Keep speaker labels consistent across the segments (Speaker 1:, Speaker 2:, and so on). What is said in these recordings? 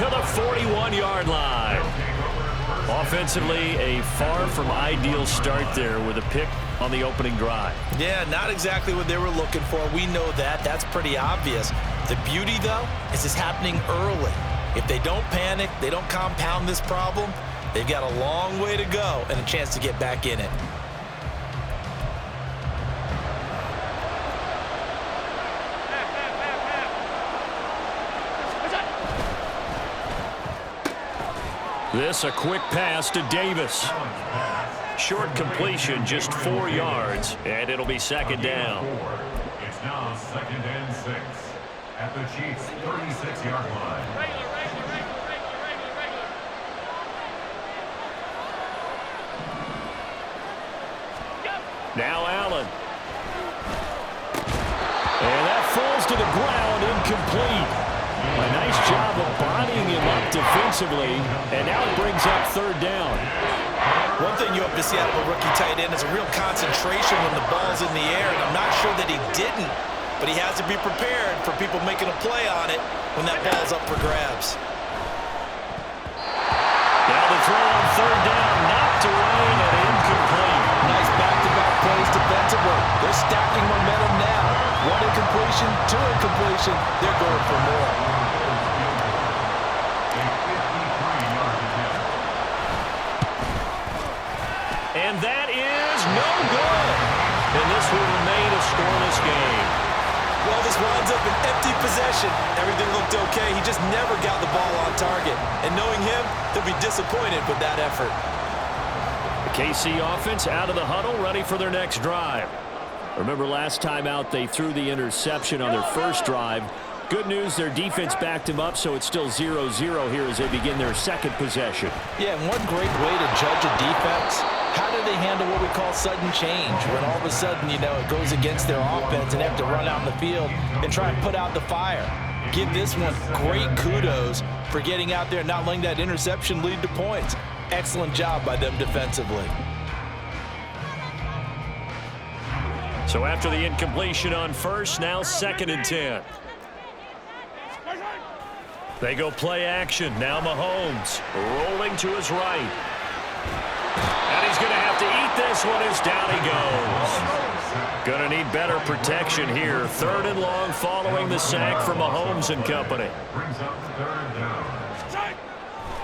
Speaker 1: to the 41-yard line. Offensively, a far from ideal start there with a pick on the opening drive.
Speaker 2: Yeah, not exactly what they were looking for. We know that. That's pretty obvious. The beauty, though, is it's happening early. If they don't panic, they don't compound this problem, they've got a long way to go and a chance to get back in it.
Speaker 1: This a quick pass to Davis. Short completion, just 4 yards, and it'll be second down.
Speaker 3: It's now 2nd and 6 at the Chiefs' 36-yard line.
Speaker 1: Now Allen. And that falls to the ground, incomplete. A nice job of bodying him up defensively, and now it brings up 3rd down.
Speaker 2: One thing you hope to see out of a rookie tight end is a real concentration when the ball's in the air, and I'm not sure that he didn't, but he has to be prepared for people making a play on it when that ball's up for grabs.
Speaker 1: Now the throw on 3rd down, knocked away and incomplete.
Speaker 2: Nice back-to-back plays defensively. They're stacking momentum now. 1 incompletion, 2 incompletion. They're going for more.
Speaker 1: And that is no good. And this will remain a scoreless game.
Speaker 2: Well, this winds up an empty possession. Everything looked okay. He just never got the ball on target. And knowing him, he'll be disappointed with that effort.
Speaker 1: The KC offense out of the huddle, ready for their next drive. Remember last time out they threw the interception on their first drive. Good news, their defense backed him up, so it's still 0-0 here as they begin their second possession.
Speaker 2: Yeah, and one great way to judge a defense, how do they handle what we call sudden change? When all of a sudden, you know, it goes against their offense and they have to run out in the field and try and put out the fire. Give this one great kudos for getting out there and not letting that interception lead to points. Excellent job by them defensively.
Speaker 1: So after the incompletion on first, now 2nd and 10. They go play action. Now Mahomes rolling to his right. And he's going to have to eat this one as down he goes. Going to need better protection here. 3rd and long following the sack from Mahomes and company.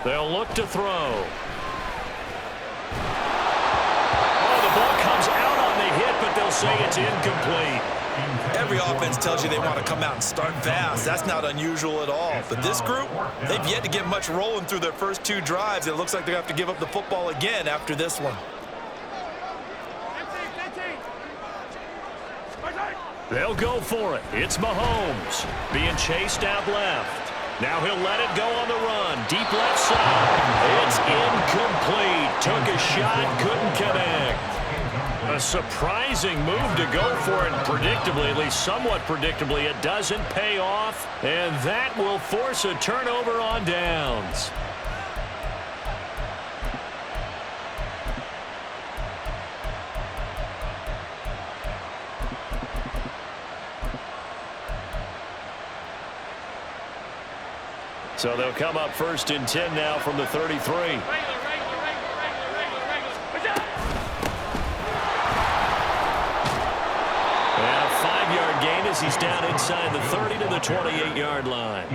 Speaker 1: They'll look to throw. Oh, the ball comes out on the hit, but they'll say it's incomplete.
Speaker 2: Every offense tells you they want to come out and start fast. That's not unusual at all. But this group, they've yet to get much rolling through their first 2 drives. It looks like they're going to have to give up the football again after this one.
Speaker 1: They'll go for it. It's Mahomes being chased out left. Now he'll let it go on the run. Deep left side. It's incomplete. Took a shot, couldn't connect. A surprising move to go for it, and predictably, at least somewhat predictably, it doesn't pay off, and that will force a turnover on downs. So they'll come up 1st and 10 now from the 33. He's down inside the 30 to the 28-yard line.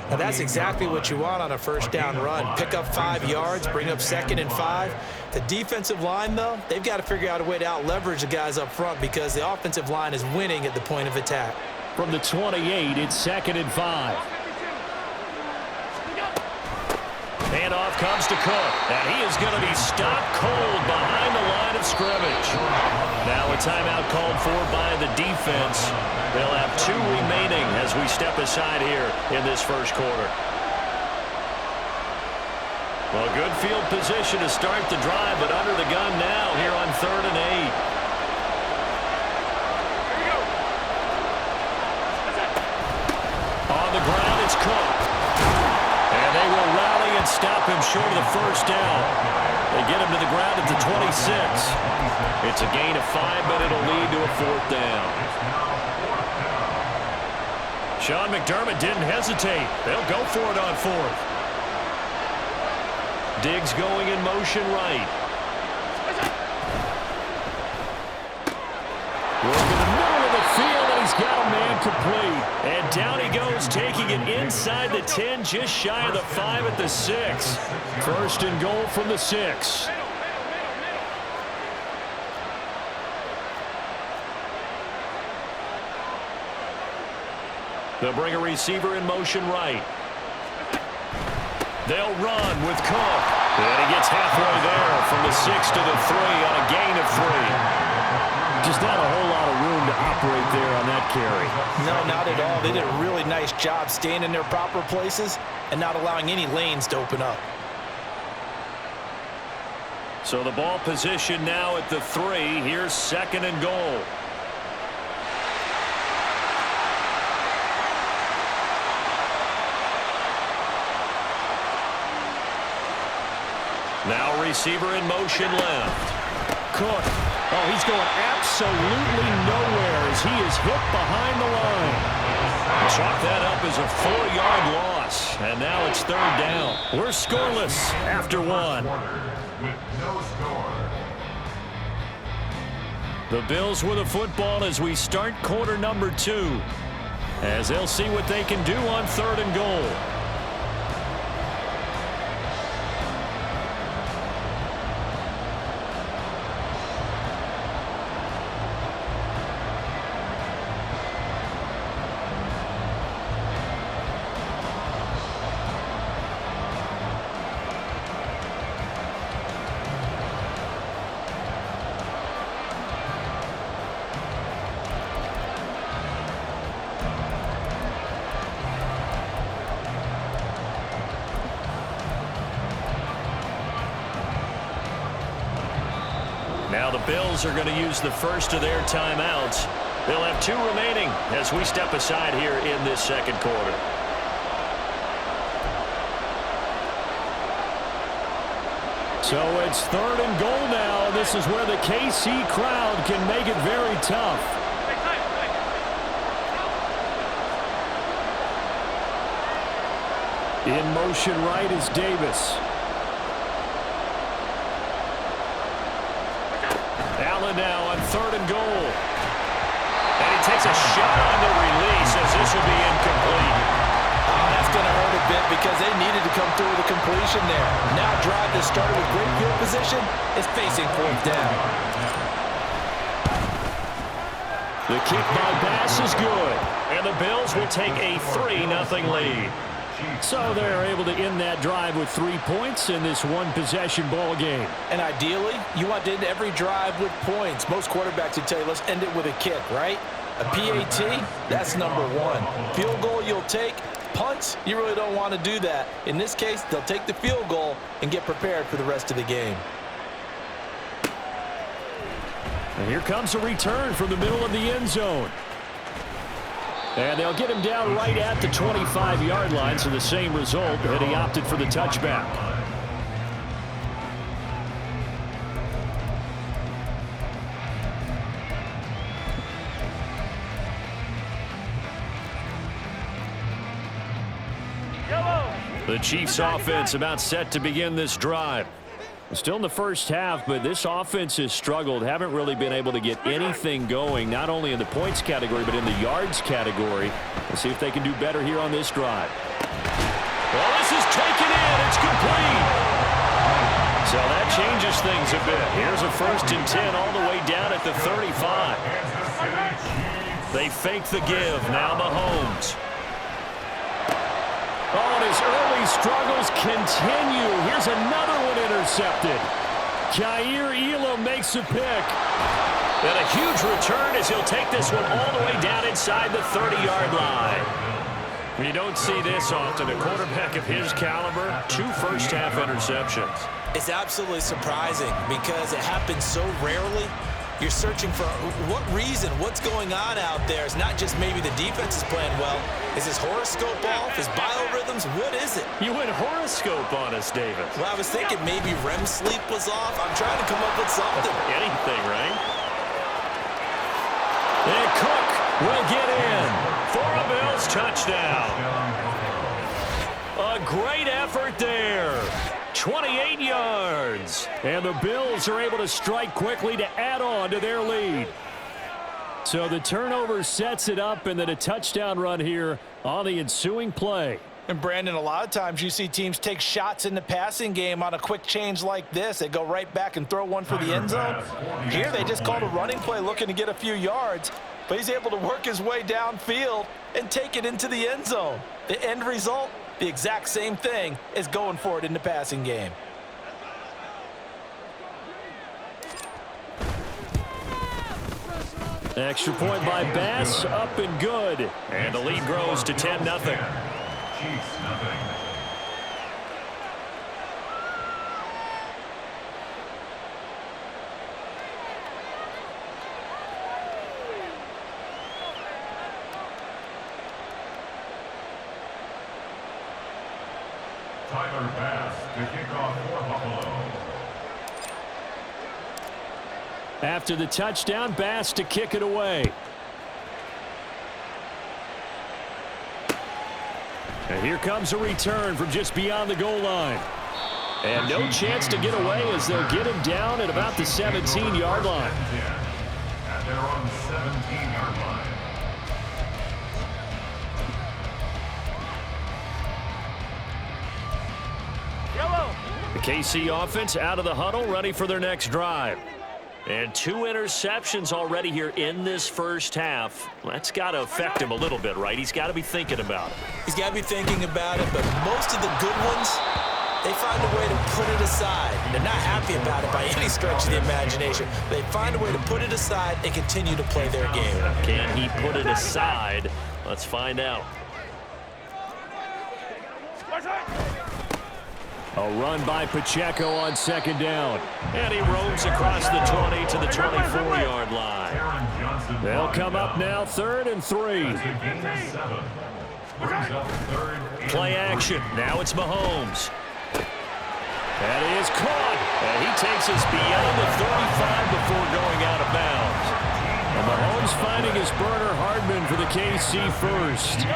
Speaker 2: Now that's exactly what you want on a 1st down run. Pick up 5 yards, bring up 2nd and 5. The defensive line, though, they've got to figure out a way to out-leverage the guys up front because the offensive line is winning at the point of attack.
Speaker 1: From the 28, it's 2nd and 5. Handoff comes to Cook, and he is going to be stopped cold behind the line of scrimmage. Now a timeout called for by the defense. They'll have 2 remaining as we step aside here in this first quarter. Well, good field position to start the drive, but under the gun now here on 3rd and 8. On the ground, it's Cook. And they will rally and stop him short of the 1st down. They get him to the ground at the 26. It's a gain of 5, but it'll lead to a 4th down. Sean McDermott didn't hesitate. They'll go for it on fourth. Diggs going in motion right. Work in the middle of the field, and he's got a man complete. And down he goes, taking it inside the 10, just shy of the 5 at the 6. First and goal from the 6. They'll bring a receiver in motion right. They'll run with Cook. And he gets halfway there from the 6 to the 3 on a gain of 3. Just not a whole lot of room to operate there on that carry.
Speaker 2: No, not at all. They did a really nice job staying in their proper places and not allowing any lanes to open up.
Speaker 1: So the ball position now at the 3. Here's second and goal. Now receiver in motion left. Cook. Oh, he's going absolutely nowhere as he is hit behind the line. Chalk that up as a 4-yard loss. And now it's third down. We're scoreless after 1.
Speaker 3: With no score.
Speaker 1: The Bills with a football as we start quarter number 2. As they'll see what they can do on third and goal. Now the Bills are going to use the first of their timeouts. They'll have 2 remaining as we step aside here in this second quarter. So it's third and goal now. This is where the KC crowd can make it very tough. In motion right is Davis. Allen now on third and goal. And he takes a shot on the release as this will be incomplete.
Speaker 2: Oh, that's going to hurt a bit because they needed to come through with a completion there. Now drive that started with great field position is facing fourth down.
Speaker 1: The kick by Bass is good. And the Bills will take a 3-0 lead. So they're able to end that drive with 3 points in this one-possession ball game.
Speaker 2: And ideally, you want to end every drive with points. Most quarterbacks would tell you, let's end it with a kick, right? A PAT, that's number 1. Field goal you'll take. Punts, you really don't want to do that. In this case, they'll take the field goal and get prepared for the rest of the game.
Speaker 1: And here comes a return from the middle of the end zone. And they'll get him down right at the 25-yard line, so the same result, and he opted for the touchback. The Chiefs offense about set to begin this drive. Still in the first half, but this offense has struggled. Haven't really been able to get anything going, not only in the points category, but in the yards category. Let's see if they can do better here on this drive. Well, this is taken in. It's complete. So that changes things a bit. Here's a 1st and 10 all the way down at the 35. They fake the give. Now Mahomes. Oh, and his early struggles continue. Here's another one intercepted. Kaiir Elam makes a pick. And a huge return as he'll take this one all the way down inside the 30-yard line. You don't see this often. A quarterback of his caliber, 2 first-half interceptions.
Speaker 2: It's absolutely surprising because it happens so rarely. You're searching for what reason, what's going on out there. It's not just maybe the defense is playing well. Is his horoscope off? His biorhythms? What is it?
Speaker 1: You went horoscope on us, David.
Speaker 2: Well, I was thinking maybe REM sleep was off. I'm trying to come up with something.
Speaker 1: Anything, right? And Cook will get in for a Bills touchdown. A great effort there. 28 yards. And the Bills are able to strike quickly to add on to their lead. So the turnover sets it up, and then a touchdown run here on the ensuing play.
Speaker 2: And Brandon, a lot of times you see teams take shots in the passing game on a quick change like this. They go right back and throw one for the end zone. Here they just called a running play looking to get a few yards, but he's able to work his way downfield and take it into the end zone. The end result, the exact same thing as going for it in the passing game.
Speaker 1: Extra point by Bass, up and good. And the lead grows to 10-0.
Speaker 3: Chiefs nothing. Tyler Bass to kick off for Buffalo.
Speaker 1: After the touchdown, Bass to kick it away. And here comes a return from just beyond the goal line. And no chance to get away as they'll get him down at about the 17-yard line.
Speaker 3: At their own 17-yard line.
Speaker 1: The KC offense out of the huddle, ready for their next drive. And 2 interceptions already here in this first half. That's got to affect him a little bit, right? He's got to be thinking about it.
Speaker 2: He's got to be thinking about it, but most of the good ones, they find a way to put it aside. They're not happy about it by any stretch of the imagination. They find a way to put it aside and continue to play their game.
Speaker 1: Can he put it aside? Let's find out. A run by Pacheco on second down. And he roams across the 20 to the 24-yard line. They'll come up now 3rd and 3. Play action. Now it's Mahomes. That is caught. And he takes us beyond the 35 before going out of bounds. And Mahomes finding his burner Hardman for the KC first.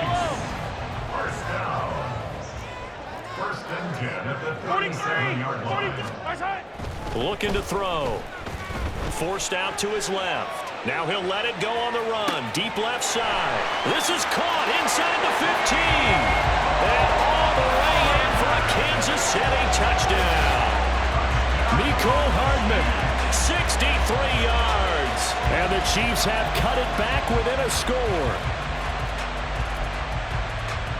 Speaker 3: First down. First and 10 at the 37-yard line.
Speaker 1: Looking to throw. Forced out to his left. Now he'll let it go on the run. Deep left side. This is caught inside the 15. And all the way in for a Kansas City touchdown. Mecole Hardman, 63 yards. And the Chiefs have cut it back within a score.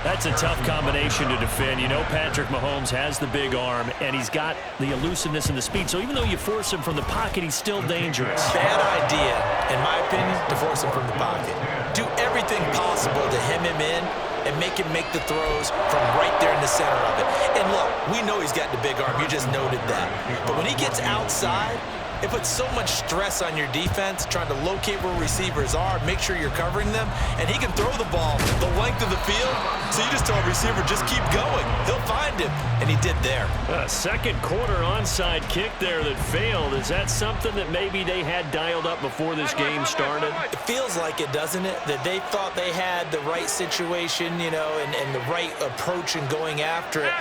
Speaker 1: That's a tough combination to defend. You know Patrick Mahomes has the big arm, and he's got the elusiveness and the speed. So even though you force him from the pocket, he's still dangerous.
Speaker 2: Bad idea, in my opinion, to force him from the pocket. Do everything possible to hem him in and make him make the throws from right there in the center of it. And look, we know he's got the big arm. You just noted that. But when he gets outside, it puts so much stress on your defense trying to locate where receivers are, make sure you're covering them, and he can throw the ball the length of the field, so you just tell a receiver, just keep going. He'll find him, and he did there.
Speaker 1: A second quarter onside kick there that failed. Is that something that maybe they had dialed up before this game started?
Speaker 2: It feels like it, doesn't it? That they thought they had the right situation, you know, and the right approach in going after it.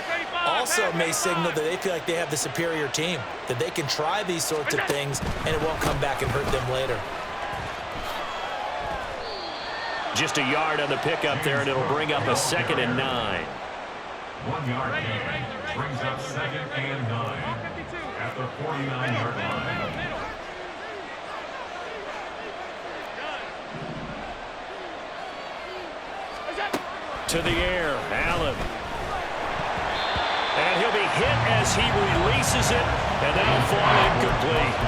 Speaker 2: Also may signal that they feel like they have the superior team, that they can try these sorts of things and it won't come back and hurt them later.
Speaker 1: Just a yard on the pickup there, and it'll bring up a 2nd and 9.
Speaker 3: 1 yard gain brings up 2nd and 9 at the 49-yard line.
Speaker 1: To the air, Allen. And he'll be hit as he releases it, and that'll fall incomplete.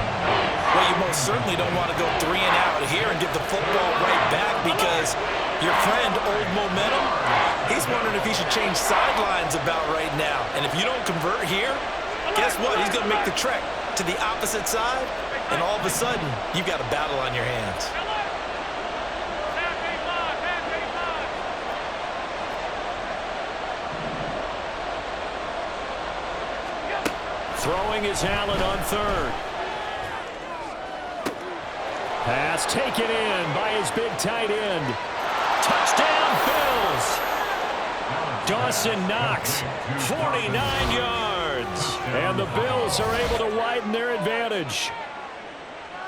Speaker 2: Well, you most certainly don't want to go 3 and out here and give the football right back, because your friend, Old Momentum, he's wondering if he should change sidelines about right now. And if you don't convert here, guess what? He's going to make the trek to the opposite side, and all of a sudden, you've got a battle on your hands. Throwing is Allen on 3rd.
Speaker 1: Pass taken in by his big tight end. Touchdown, Bills. Dawson Knox, 49 yards. And the Bills are able to widen their advantage.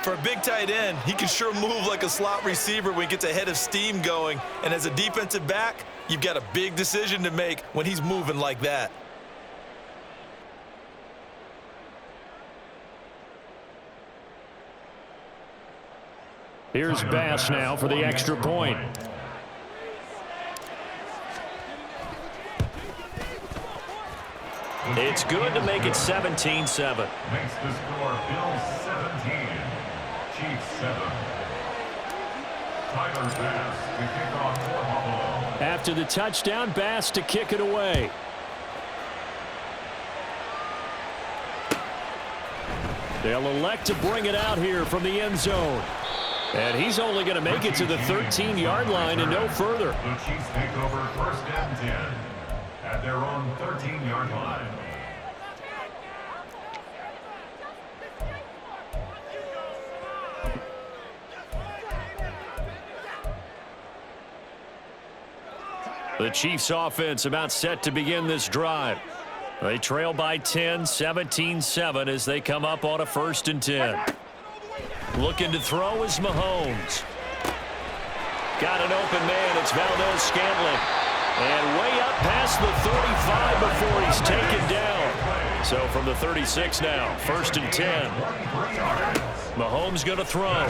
Speaker 2: For a big tight end, he can sure move like a slot receiver when he gets a head of steam going. And as a defensive back, you've got a big decision to make when he's moving like that.
Speaker 1: Here's Bass now for the extra point. It's good to make it 17-7.
Speaker 3: Makes the score Bills 17, Chiefs 7. Tyler Bass to kick off for Buffalo.
Speaker 1: After the touchdown, Bass to kick it away. They'll elect to bring it out here from the end zone. And he's only going to make it to the 13-yard line and no further.
Speaker 3: The Chiefs take over 1st and 10 at their own 13-yard line.
Speaker 1: The Chiefs offense about set to begin this drive. They trail by 10, 17-7 as they come up on a 1st and 10. Looking to throw is Mahomes. Got an open man. It's Valdez-Scantling. And way up past the 35 before he's taken down. So from the 36 now, 1st and 10. Mahomes going to throw.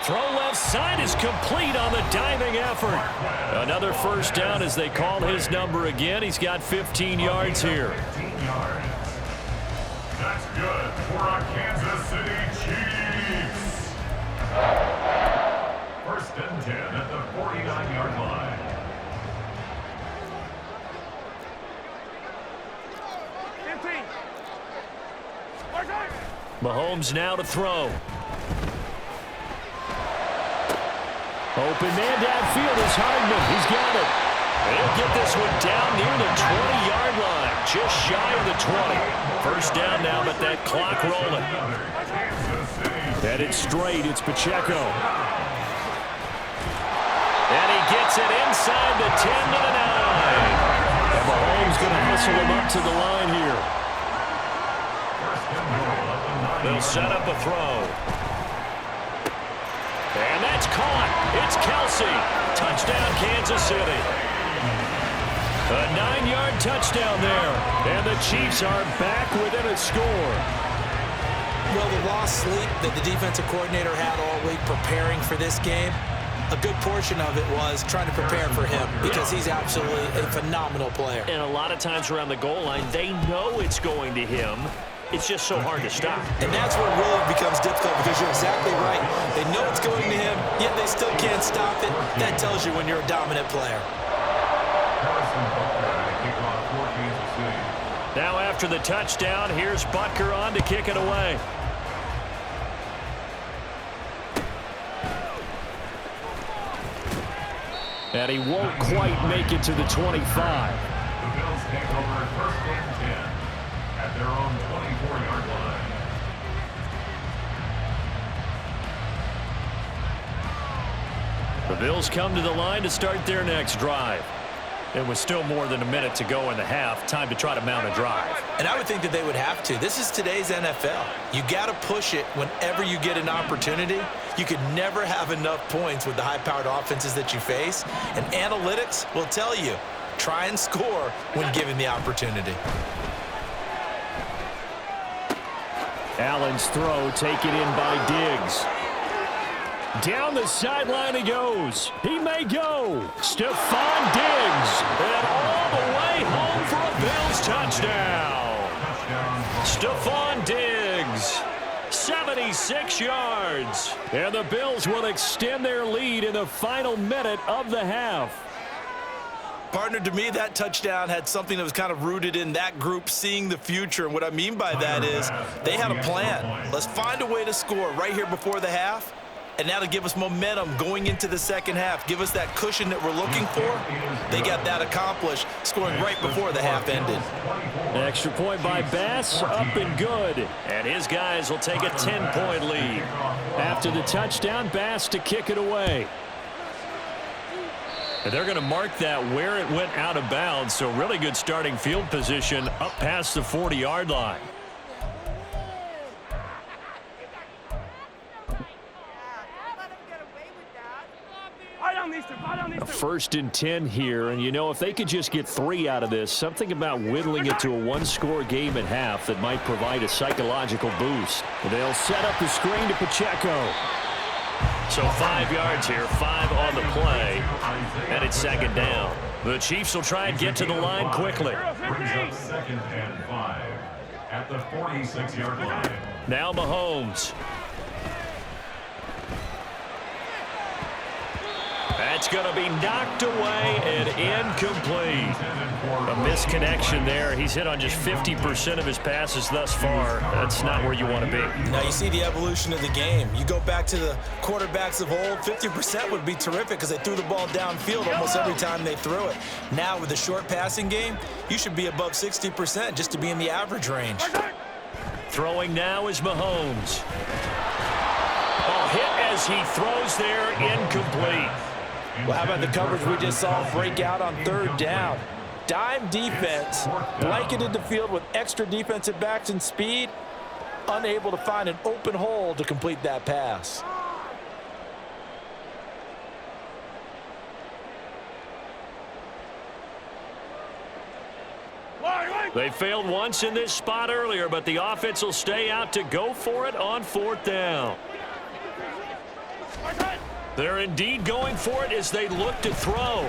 Speaker 1: Throw left side is complete on the diving effort. Another 1st down as they call his number again. He's got 15 yards here.
Speaker 3: That's good for our Kansas City Chiefs. 1st and 10 at the 49-yard line.
Speaker 1: Mahomes now to throw. Open man downfield is Hardman. He's got it. They'll get this one down near the 20-yard line, just shy of the 20. 1st down now, but that clock rolling. Headed straight, it's Pacheco. And he gets it inside the 10 to the 9. And Mahomes going to hustle him up to the line here. They'll set up a throw. And that's caught. It's Kelsey. Touchdown, Kansas City. A 9-yard touchdown there. And the Chiefs are back within a score.
Speaker 2: Well, the lost sleep that the defensive coordinator had all week preparing for this game, a good portion of it was trying to prepare for him because he's absolutely a phenomenal player.
Speaker 1: And a lot of times around the goal line, they know it's going to him. It's just so hard to stop.
Speaker 2: And that's where it really becomes difficult because you're exactly right. They know it's going to him, yet they still can't stop it. That tells you when you're a dominant player.
Speaker 1: Now after the touchdown, here's Butker on to kick it away. And he won't quite make it to the 25.
Speaker 3: The Bills take over 1st and 10 at their own 24-yard line.
Speaker 1: The Bills come to the line to start their next drive. It was still more than a minute to go in the half. Time to try to mount a drive.
Speaker 2: And I would think that they would have to. This is today's NFL. You got to push it whenever you get an opportunity. You could never have enough points with the high-powered offenses that you face. And analytics will tell you, try and score when given the opportunity.
Speaker 1: Allen's throw taken in by Diggs. Down the sideline he goes. He may go. Stephon Diggs. And all the way home for a Bills touchdown. Stephon Diggs. 76 yards. And the Bills will extend their lead in the final minute of the half.
Speaker 2: Partner, to me, that touchdown had something that was kind of rooted in that group seeing the future. And what I mean by that is they had a plan. Let's find a way to score right here before the half. and now to give us momentum going into the second half, give us that cushion that we're looking for. They got that accomplished, scoring right before the half ended.
Speaker 1: Extra point by Bass, up and good. And his guys will take a 10-point lead. After the touchdown, Bass to kick it away. And they're going to mark that where it went out of bounds, so really good starting field position up past the 40-yard line. A 1st and 10 here, and you know, if they could just get 3 out of this, something about whittling it to a one-score game at half that might provide a psychological boost. They'll set up the screen to Pacheco. So 5 yards here, 5 on the play, and it's 2nd down. The Chiefs will try and get to the line quickly.
Speaker 3: Brings up 2nd and 5 at the 46-yard line.
Speaker 1: Now Mahomes. That's going to be knocked away and incomplete. A misconnection there. He's hit on just 50% of his passes thus far. That's not where you want to be.
Speaker 2: Now you see the evolution of the game. You go back to the quarterbacks of old, 50% would be terrific because they threw the ball downfield almost every time they threw it. Now with the short passing game, you should be above 60% just to be in the average range.
Speaker 1: Throwing now is Mahomes. Oh, hit as he throws there, incomplete.
Speaker 2: Well, how about the coverage we just saw break out on 3rd down? Dime defense, blanketed the field with extra defensive backs and speed, unable to find an open hole to complete that pass.
Speaker 1: They failed once in this spot earlier, but the offense will stay out to go for it on 4th down. They're indeed going for it as they look to throw.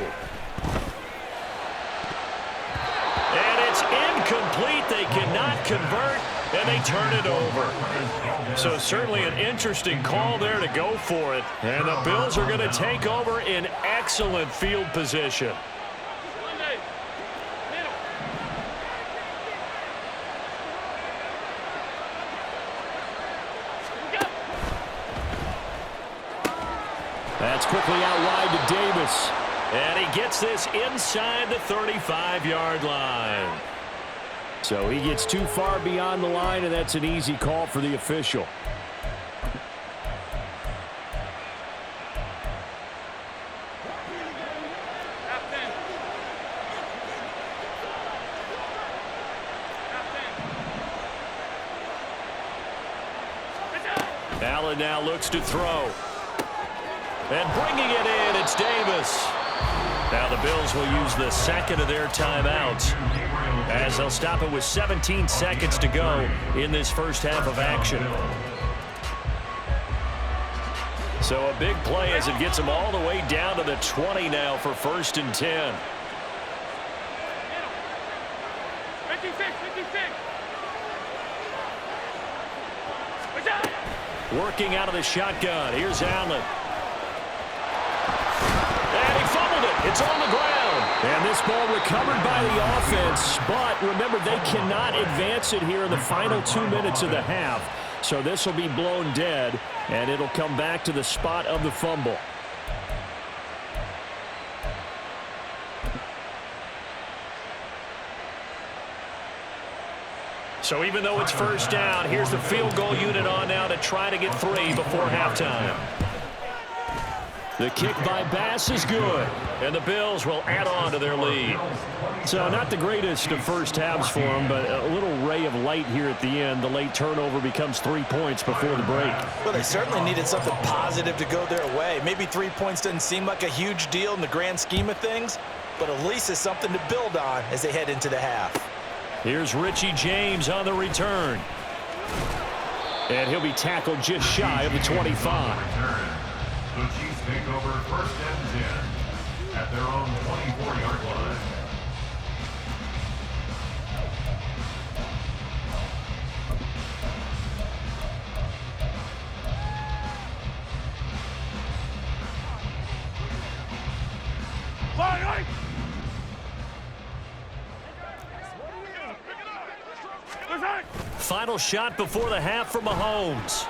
Speaker 1: And it's incomplete. They cannot convert, and they turn it over. So certainly an interesting call there to go for it. And the Bills are going to take over in excellent field position. That's quickly out wide to Davis. And he gets this inside the 35-yard line. So he gets too far beyond the line, and that's an easy call for the official. Allen now looks to throw. And bringing it in, it's Davis. Now the Bills will use the 2nd of their timeouts as they'll stop it with 17 seconds to go in this first half of action. So a big play as it gets them all the way down to the 20 now for 1st and 10. Working out of the shotgun. Here's Allen. And he fumbled it. It's on the ground. And this ball recovered by the offense. But remember, they cannot advance it here in the final 2 minutes of the half. So this will be blown dead, and it'll come back to the spot of the fumble. So even though it's 1st down, here's the field goal unit on now to try to get 3 before halftime. The kick by Bass is good, and the Bills will add on to their lead. So not the greatest of first halves for them, but a little ray of light here at the end. The late turnover becomes 3 points before the break.
Speaker 2: Well, they certainly needed something positive to go their way. Maybe 3 points doesn't seem like a huge deal in the grand scheme of things, but at least it's something to build on as they head into the half.
Speaker 1: Here's Richie James on the return. And he'll be tackled just shy of the 25.
Speaker 3: The Chiefs take over 1st and 10 at their own 24-yard line.
Speaker 1: Final shot before the half for Mahomes.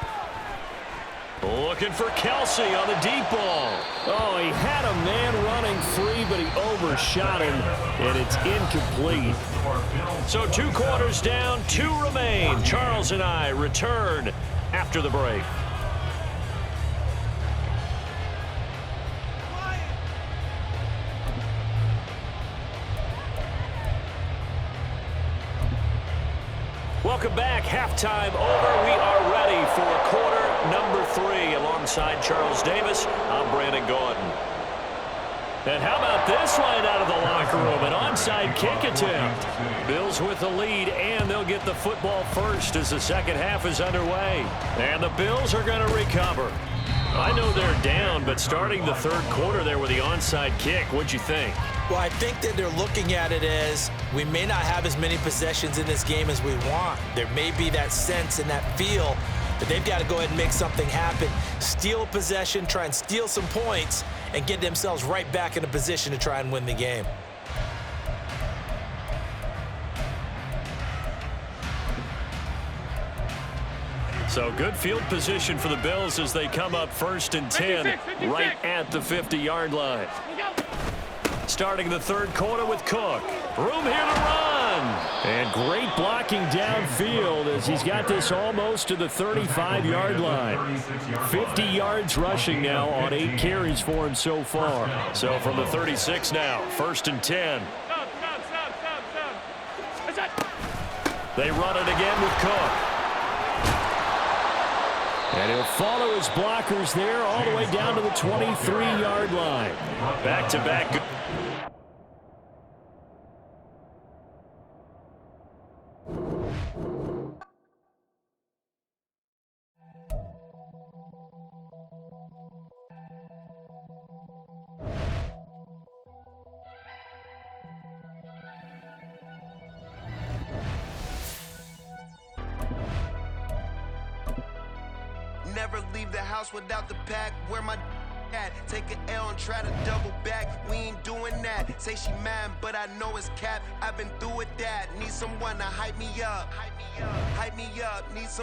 Speaker 1: Looking for Kelsey on the deep ball. Oh, he had a man running free, but he overshot him, and it's incomplete. So 2 quarters down, 2 remain. Charles and I return after the break. Welcome back. Halftime over. We are ready for quarter number 3. Alongside Charles Davis, I'm Brandon Gordon. And how about this line out of the locker room? An onside kick attempt. Bills with the lead, and they'll get the football first as the second half is underway. And the Bills are going to recover. I know they're down, but starting the third quarter there with the onside kick, what'd you think?
Speaker 2: Well, I think that they're looking at it as we may not have as many possessions in this game as we want. There may be that sense and that feel that they've got to go ahead and make something happen, steal a possession, try and steal some points, and get themselves right back in a position to try and win the game.
Speaker 1: So good field position for the Bills as they come up 1st and 10 right at the 50-yard line. Starting the third quarter with Cook. Room here to run. And great blocking downfield as he's got this almost to the 35-yard line. 50 yards rushing now on 8 carries for him so far. So from the 36 now, 1st and 10. They run it again with Cook. And he'll follow his blockers there all the way down to the 23-yard line. Back-to-back.
Speaker 4: Never leave the house without the pack. Where my at? Take an L and try to double back. We ain't doing that. Say she mad, but I know it's cap. I've been through with that. Need someone to hype me up. Hype me up. Need some